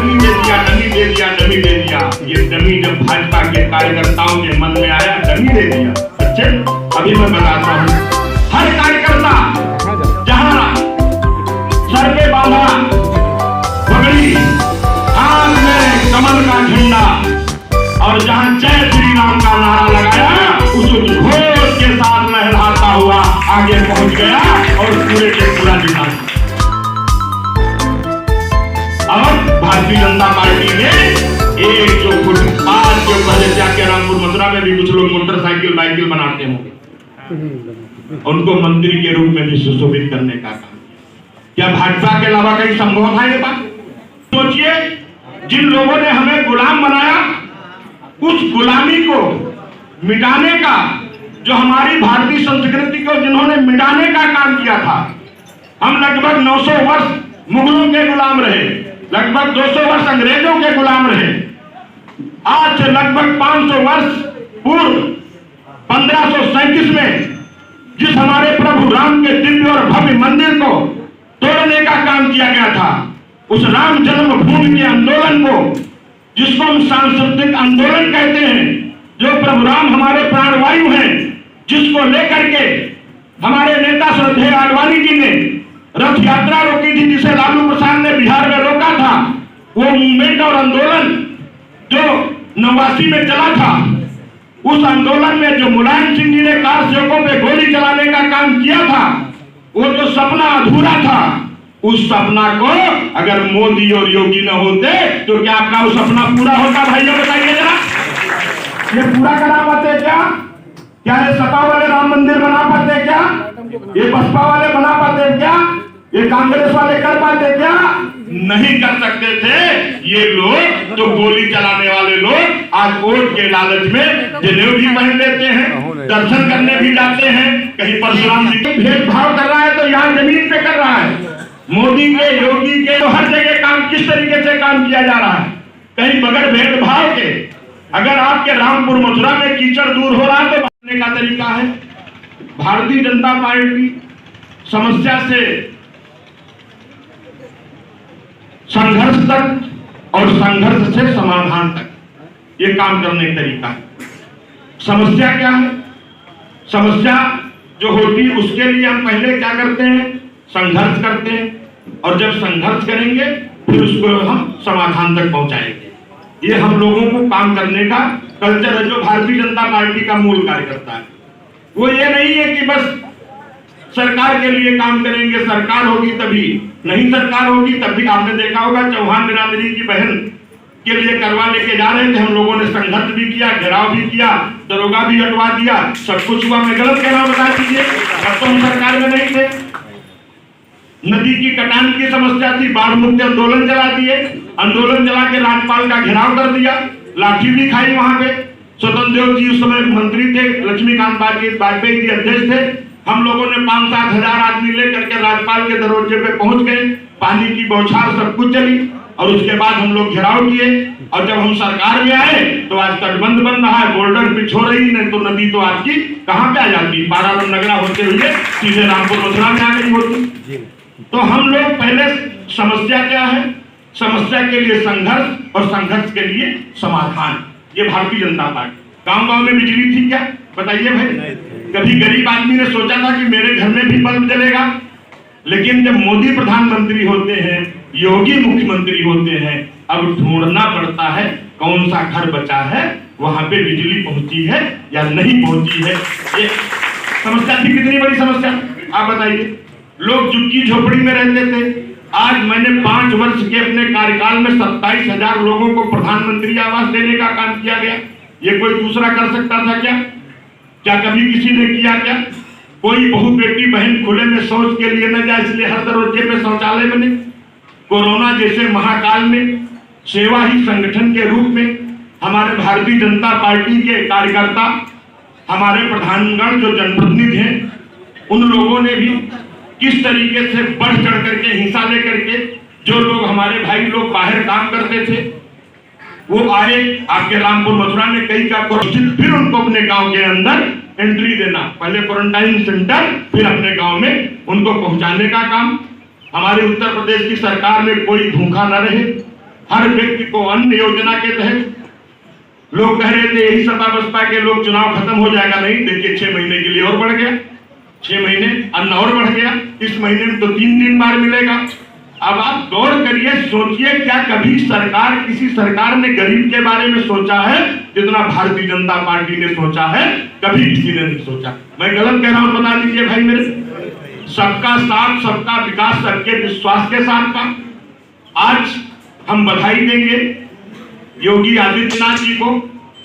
Dummy दे दिया, dummy दे दिया, dummy दे दिया। ये डमी जब भाजपा के कार्यकर्ताओं के मन में आया, डमी दे दिया। बच्चे अभी मैं बताता हूँ, हर कार्यकर्ता जहाँ सर पे बांधा पगड़ी, हाथ में कमल का झंडा और जहाँ जय श्री राम का नारा लगाया, उस घोष के साथ लहराता हुआ आगे पहुंच गया और पूरे के पूरा दिखा। अब भारतीय जनता पार्टी ने एक जो फुटपाथ के ऊपर, जैसे आपके रामपुर मथुरा में भी कुछ लोग मोटरसाइकिल बाइकिल बनाते होंगे, उनको मंत्री के रूप में भी सुशोभित करने का काम। क्या भाजपा के अलावा कहीं संभव था ये बात? सोचिए, जिन लोगों ने हमें गुलाम बनाया, उस गुलामी को मिटाने का, जो हमारी भारतीय संस्कृति को जिन्होंने मिटाने का काम किया था, हम लगभग 900 वर्ष मुगलों के गुलाम रहे, लगभग 200 वर्ष अंग्रेजों के गुलाम रहे। आज से लगभग 500 वर्ष पूर्व 1537 में जिस हमारे प्रभु राम के दिव्य और भव्य मंदिर को तोड़ने का काम किया गया था, उस राम जन्मभूमि के आंदोलन को, जिसको हम सांस्कृतिक आंदोलन कहते हैं, जो प्रभु राम हमारे प्राणवायु हैं, जिसको लेकर के हमारे नेता श्रद्धेय आडवाणी जी ने रथ यात्रा रोकी थी, जिसे लालू प्रसाद ने बिहार में रोका था, वो मूवमेंट और आंदोलन जो 89 में चला था, उस आंदोलन में जो मुलायम सिंह जी ने कार सेवकों पे गोली चलाने का काम किया था, वो जो सपना अधूरा था, उस सपना को अगर मोदी और योगी न होते तो क्या आपका वो सपना पूरा होता? भाइयों बताइए जरा, ये पूरा करा पाते क्या? क्या ये सपा वाले राम मंदिर बना पाते क्या? ये बसपा वाले बना पाते क्या? ये कांग्रेस वाले कर पाते क्या? नहीं कर सकते थे। ये लोग जो गोली चलाने वाले लोग आज वोट के लालच में जनेऊ भी पहन लेते हैं, दर्शन करने भी जाते हैं, कहीं परशुराम जी भेदभाव कर रहा है तो यहाँ जमीन पे कर रहा है। मोदी के, योगी के, तो हर जगह काम किस तरीके से काम किया जा रहा है, कहीं बगैर भेदभाव के। अगर आपके रामपुर मथुरा में कीचड़ दूर हो रहा है तो बनने का तरीका है। भारतीय जनता पार्टी समस्या से संघर्ष तक और संघर्ष से समाधान तक ये काम करने का तरीका है। समस्या क्या है? समस्या जो होती है उसके लिए हम पहले क्या करते हैं? संघर्ष करते हैं, और जब संघर्ष करेंगे फिर उसको हम समाधान तक पहुंचाएंगे। ये हम लोगों को काम करने का कल्चर है जो भारतीय जनता पार्टी का मूल कार्य करता है। वो ये नहीं है कि बस सरकार के लिए काम करेंगे, सरकार होगी तभी, नहीं सरकार होगी तब भी। आपने देखा होगा चौहान बिरादरी की बहन के लिए करवा लेके जा रहे थे, हम लोगों ने संघर्ष भी किया, घेराव भी किया, दरोगा भी हटवा दिया, सब कुछ हुआ। मैं गलत कह रहा हूं? बता दीजिए। अब तो हम सरकार में नहीं थे। नदी की कटान की समस्या थी, बाढ़ मुक्ति आंदोलन चला दिए, आंदोलन चला के राज्यपाल का घेराव कर दिया, लाठी भी खाई वहां पे। स्वतंत्र देव जी उस समय मंत्री थे, लक्ष्मीकांत वाजपेयी जी अध्यक्ष थे। हम लोगों ने 5-7 हजार आदमी लेकर के राज्यपाल के दरवाजे पे पहुंच गए, पानी की बौछार सब कुछ चली, और उसके बाद हम लोग घेराव किए। और जब हम सरकार में आए तो आज तटबंध बन रहा है, बॉर्डर पिछ हो रही, नहीं तो नदी तो आपकी कहाँ पे आ जाती, पारावम नगरा होते हुए सीधे रामपुर मथुरा में आ गई होती। तो हम लोग पहले समस्या क्या है, समस्या के लिए संघर्ष और संघर्ष के लिए समाधान। ये भारतीय जनता पार्टी। गांव-गांव में बिजली थी क्या? बताइए भाई। कभी गरीब आदमी ने सोचा था कि मेरे घर में भी बल्ब जलेगा? लेकिन जब मोदी प्रधानमंत्री होते हैं, योगी मुख्यमंत्री होते हैं, अब ढूंढना पड़ता है कौन सा घर बचा है, वहां पे बिजली पहुंची है या नहीं पहुंची है। ये समस्या थी, कितनी बड़ी समस्या आप बताइए। लोग झुग्गी झोपड़ी में रहते थे। आज मैंने 5 वर्ष के अपने कार्यकाल में 27,000 लोगों को प्रधानमंत्री आवास देने का काम किया गया। ये कोई दूसरा कर सकता था क्या? क्या कभी किसी ने किया क्या? कोई बहू बेटी बहन खुले में शौच के लिए न जाए, इसलिए हर दरवाजे पे शौचालय बने। कोरोना जैसे महाकाल में सेवा ही संगठन के रूप में हमारे भारतीय जनता पार्टी के कार्यकर्ता, हमारे प्रधानगण जो जनप्रतिनिधि हैं, उन लोगों ने भी किस तरीके से बढ़ चढ़ करके हिस्सा लेकर के, जो लोग हमारे भाई लोग बाहर काम करते थे वो आए। आपके रामपुर मथुरा में कई का फिर उनको अपने गांव के अंदर एंट्री देना, पहले क्वारंटाइन सेंटर, फिर अपने गांव में उनको पहुंचाने का काम। हमारे उत्तर प्रदेश की सरकार में कोई भूखा न रहे, हर व्यक्ति को अन्न योजना के तहत, लोग कह रहे थे यही सपा बसपा के लोग चुनाव खत्म हो जाएगा, नहीं, देखिए 6 महीने के लिए और बढ़ गया, 6 महीने अन्न और बढ़ गया, इस महीने में तो 3 दिन बार मिलेगा। अब आप गौर करिए, सोचिए, क्या कभी सरकार, किसी सरकार ने गरीब के बारे में सोचा है जितना भारतीय जनता पार्टी ने सोचा है? कभी किसी ने नहीं सोचा। मैं गलत कह रहा हूं बता दीजिए भाई मेरे। सबका साथ, सबका विकास, सबके विश्वास के साथ का आज हम बधाई देंगे योगी आदित्यनाथ जी को,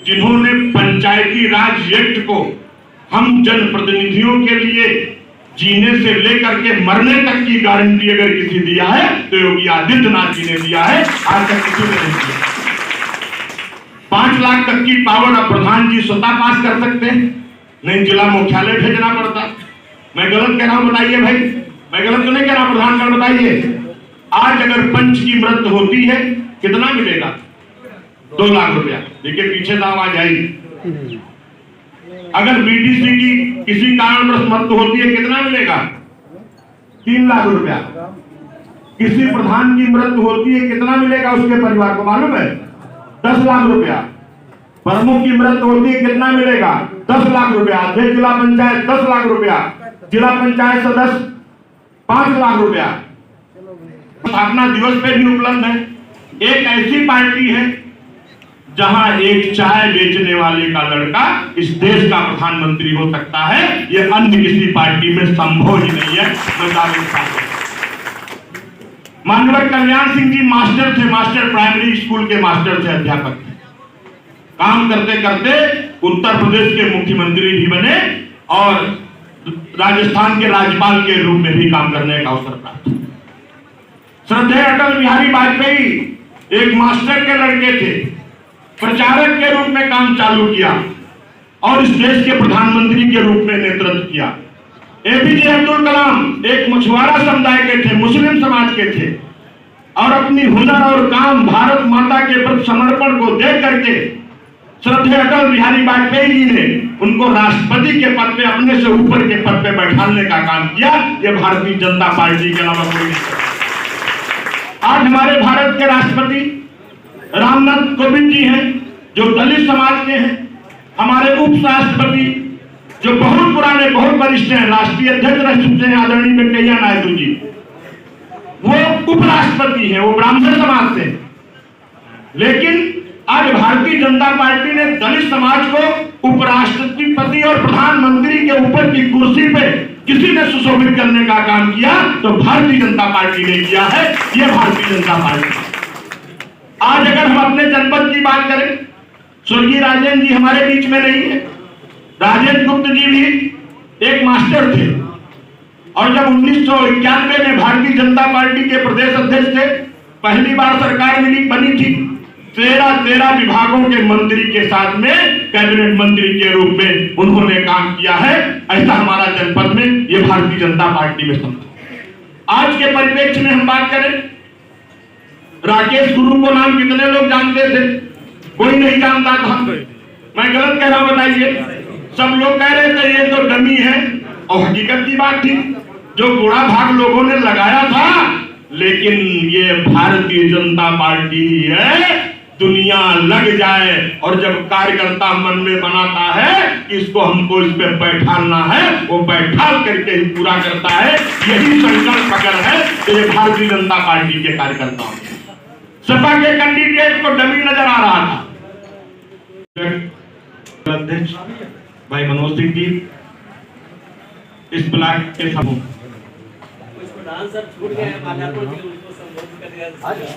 जिन्होंने पंचायती राज एक्ट को हम जनप्रतिनिधियों के लिए जीने से लेकर के मरने तक की गारंटी अगर किसी दिया है तो योगी आदित्यनाथ जी ने दिया है, आज तक किसी ने नहीं दिया। 5 लाख तक की पावर अब प्रधान जी स्वतः पास कर सकते हैं, नहीं जिला मुख्यालय भेजना पड़ता। मैं गलत कह रहा हूं बताइए भाई, मैं गलत तो नहीं कह रहा, प्रधानगण बताइए। आज अगर पंच की मृत्यु होती है कितना मिलेगा? 2 लाख रुपया। देखिए पीछे से आवाज आई। अगर बीडीसी की किसी कारणवश मृत्यु होती है कितना मिलेगा? 3 लाख रुपया। किसी प्रधान की मृत्यु होती है कितना मिलेगा उसके परिवार को मालूम है? 10 लाख रुपया। प्रमुख की मृत्यु होती है कितना मिलेगा? 10 लाख रुपया। अध्यक्ष जिला पंचायत 10 लाख रुपया, जिला पंचायत सदस्य 5 लाख रुपया। स्थापना दिवस पे भी उपलब्ध है। एक ऐसी पार्टी है जहां एक चाय बेचने वाले का लड़का इस देश का प्रधानमंत्री हो सकता है, यह अन्य किसी पार्टी में संभव ही नहीं है। माननीय कल्याण सिंह जी मास्टर थे, मास्टर प्राइमरी स्कूल के मास्टर थे, अध्यापक थे। काम करते करते उत्तर प्रदेश के मुख्यमंत्री भी बने और राजस्थान के राज्यपाल के रूप में भी काम करने का अवसर प्राप्त। श्रद्धेय अटल बिहारी वाजपेयी एक मास्टर के लड़के थे, प्रचारक के रूप में काम चालू किया और इस देश के प्रधानमंत्री के रूप में नेतृत्व किया। एपीजे अब्दुल कलाम एक मछुआरा समुदाय के थे, मुस्लिम समाज के थे, और अपनी हुनर और काम भारत माता के प्रति समर्पण को देख करके श्रद्धेय अटल बिहारी वाजपेयी जी ने उनको राष्ट्रपति के पद पे, अपने से ऊपर के पद पे बैठाने का काम किया। यह भारतीय जनता पार्टी के अलावा कोई नहीं करता। आज हमारे भारत के राष्ट्रपति रामनाथ कोविंद जी हैं जो दलित समाज के हैं। हमारे उप राष्ट्रपति जो बहुत पुराने, बहुत वरिष्ठ हैं, राष्ट्रीय अध्यक्ष रह चुके हैं, आदरणीय वेंकैया नायडू जी, वो उपराष्ट्रपति हैं, वो ब्राह्मण समाज से। लेकिन आज भारतीय जनता पार्टी ने दलित समाज को उपराष्ट्रपति और प्रधानमंत्री के ऊपर की कुर्सी पे किसी ने सुशोभित करने का काम किया तो भारतीय जनता पार्टी ने किया है। यह भारतीय जनता पार्टी। आज अगर हम अपने जनपद की बात करें, स्वर्गीय राजेंद्र जी हमारे बीच में नहीं है। राजेंद्र गुप्त जी भी एक मास्टर थे और जब 1991 में भारतीय जनता पार्टी के प्रदेश अध्यक्ष थे, पहली बार सरकार बनी थी, 13 विभागों के मंत्री के साथ में कैबिनेट मंत्री के रूप में उन्होंने काम किया है। ऐसा हमारा जनपद में ये भारतीय जनता पार्टी में संभव। आज के परिप्रेक्ष्य में हम बात करें, राकेश गुरु को नाम कितने लोग जानते थे? कोई नहीं जानता था। मैं गलत कह रहा हूं बताइए? सब लोग कह रहे थे ये तो डमी है, और हकीकत की बात थी, जो गोड़ा भाग लोगों ने लगाया था। लेकिन ये भारतीय जनता पार्टी है, दुनिया लग जाए और जब कार्यकर्ता मन में बनाता है कि इसको हमको इस पे बैठाना है, वो बैठाल करके ही पूरा करता है। यही संकल्प अगर है तो ये भारतीय जनता पार्टी के कार्यकर्ता। सपा के कैंडिडेट को डमी नजर आ रहा था। अध्यक्ष भाई मनोज सिंह जी इस ब्लॉक के समूह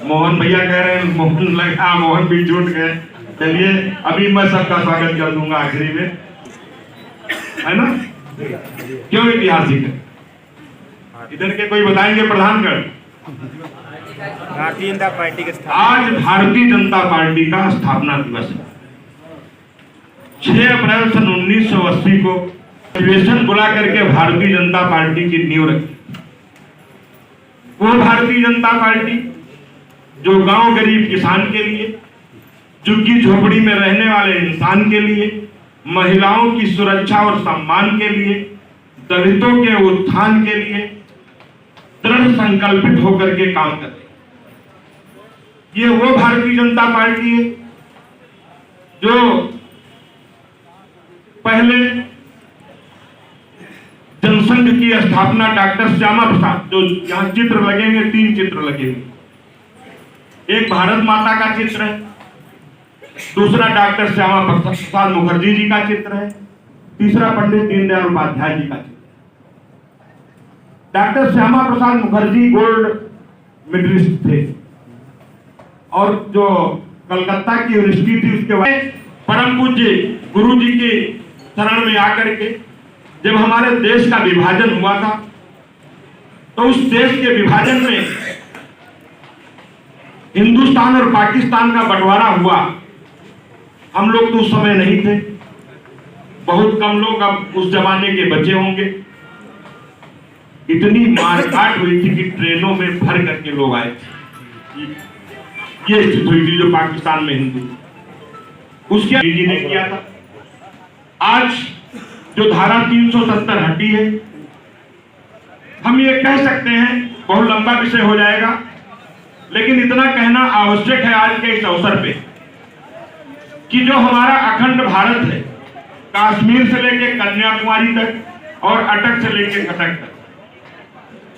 मोहन भैया कह रहे हैं, मोहन लगा, मोहन भी जुट गए। चलिए अभी मैं सबका स्वागत कर दूंगा आखिरी में, है ना? क्यों ऐतिहासिक है? इधर के कोई बताएंगे प्रधानगढ़? भारतीय जनता पार्टी का आज भारतीय जनता पार्टी का स्थापना दिवस है। 6 अप्रैल सन 1980 को अधिवेशन बुला करके भारतीय जनता पार्टी की नींव रखी। वो भारतीय जनता पार्टी जो गांव गरीब किसान के लिए, झुग्गी झोपड़ी में रहने वाले इंसान के लिए, महिलाओं की सुरक्षा और सम्मान के लिए, दलितों के उत्थान के लिए दृढ़ संकल्पित होकर के काम करते। ये वो भारतीय जनता पार्टी है जो पहले जनसंघ की स्थापना डॉक्टर श्यामा प्रसाद, जो यहाँ चित्र लगेंगे 3 चित्र लगेंगे, एक भारत माता का चित्र है, दूसरा डॉक्टर श्यामा प्रसाद मुखर्जी जी का चित्र है, तीसरा पंडित दीनदयाल उपाध्याय जी का चित्र। Doctor Shyama Prasad Mukherjee gold medallist थे और जो कलकत्ता की यूनिवर्सिटी थी उसके बाद परम पूज्य गुरु जी के शरण में आकर के जब हमारे देश का विभाजन हुआ था तो उस देश के विभाजन में हिंदुस्तान और पाकिस्तान का बंटवारा हुआ। हम लोग तो उस समय नहीं थे, बहुत कम लोग अब उस जमाने के बचे होंगे। इतनी मारकाट हुई थी कि ट्रेनों में भर करके लोग आए थे। ये स्थिति हुई थी जो पाकिस्तान में हिंदू, उसके जी ने किया था। आज जो धारा 370 हटी है, हम ये कह सकते हैं, बहुत लंबा विषय हो जाएगा, लेकिन इतना कहना आवश्यक है आज के इस अवसर पे कि जो हमारा अखंड भारत है, कश्मीर से लेकर कन्याकुमारी तक और अटक से लेकर कटक तक,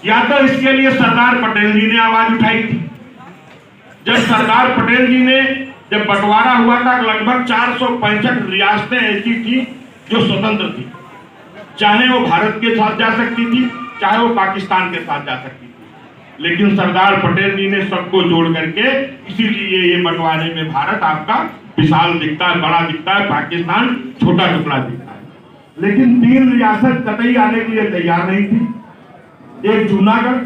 या तो इसके लिए सरदार पटेल जी ने आवाज उठाई थी। जब सरदार पटेल जी ने जब बंटवारा हुआ था, लगभग 465 रियासतें ऐसी थी जो स्वतंत्र थी, चाहे वो भारत के साथ जा सकती थी, चाहे वो पाकिस्तान के साथ जा सकती थी, लेकिन सरदार पटेल जी ने सबको जोड़ करके, इसीलिए ये बंटवारे में भारत आपका विशाल दिखता है, बड़ा दिखता है, पाकिस्तान छोटा टुकड़ा दिखता है। लेकिन 3 रियासत कतई आने के लिए तैयार नहीं थी। एक जूनागढ़,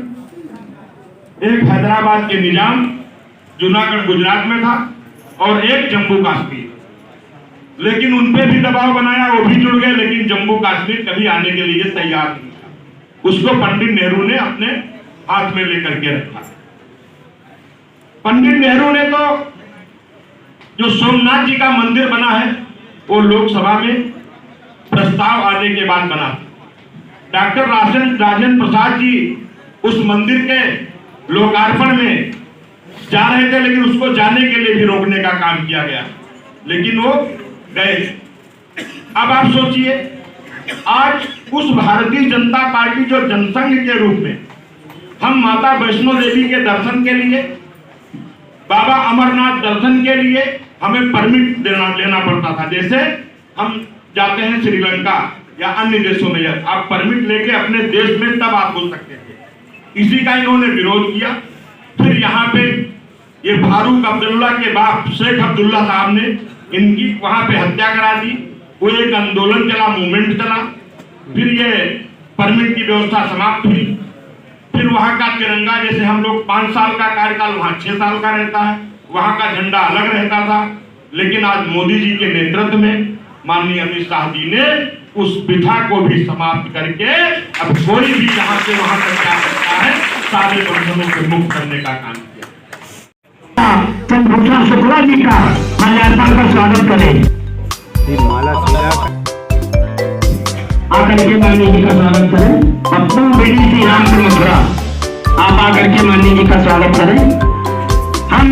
एक हैदराबाद के निजाम, जूनागढ़ गुजरात में था, और एक जम्मू कश्मीर। लेकिन उनपे भी दबाव बनाया, वो भी जुड़ गए, लेकिन जम्मू कश्मीर कभी आने के लिए तैयार नहीं था। उसको पंडित नेहरू ने अपने हाथ में लेकर के रखा। पंडित नेहरू ने तो जो सोमनाथ जी का मंदिर बना है वो लोकसभा में प्रस्ताव आने के बाद बना। डॉक्टर राजेंद्र प्रसाद जी उस मंदिर के लोकार्पण में जा रहे थे, लेकिन उसको जाने के लिए भी रोकने का काम किया गया, लेकिन वो गए। अब आप सोचिए, आज उस भारतीय जनता पार्टी जो जनसंघ के रूप में हम माता वैष्णो देवी के दर्शन के लिए, बाबा अमरनाथ दर्शन के लिए हमें परमिट लेना पड़ता था। जैसे हम जाते हैं श्रीलंका या अन्य देशों में, आप परमिट लेके अपने देश में तब आप बोल सकते थे। इसी का इन्होंने विरोध किया। फिर यहाँ पे ये फारूक अब्दुल्ला के बाप शेख अब्दुल्ला साहब ने इनकी वहां पे हत्या करा दी। वो एक आंदोलन चला, मूवमेंट चला, फिर ये परमिट की व्यवस्था समाप्त हुई। फिर वहां का तिरंगा, जैसे हम लोग 5 साल का कार्यकाल, वहां 6 साल का रहता है, वहां का झंडा अलग रहता था। लेकिन आज मोदी जी के नेतृत्व में माननीय अमित शाह जी ने उस प्रथा को भी समाप्त करके अब कोई भी जहां से वहां तक जा सकता है, सारे बंधनों से मुक्त करने का काम किया। चंद्रभूषण शुक्ला जी का माल्यार्पण का स्वागत करें। माला आकर के माननीय जी का स्वागत करें। पप्पू बेटी श्री राम से मथुरा, आप आकर के माननीय जी का स्वागत करें। हम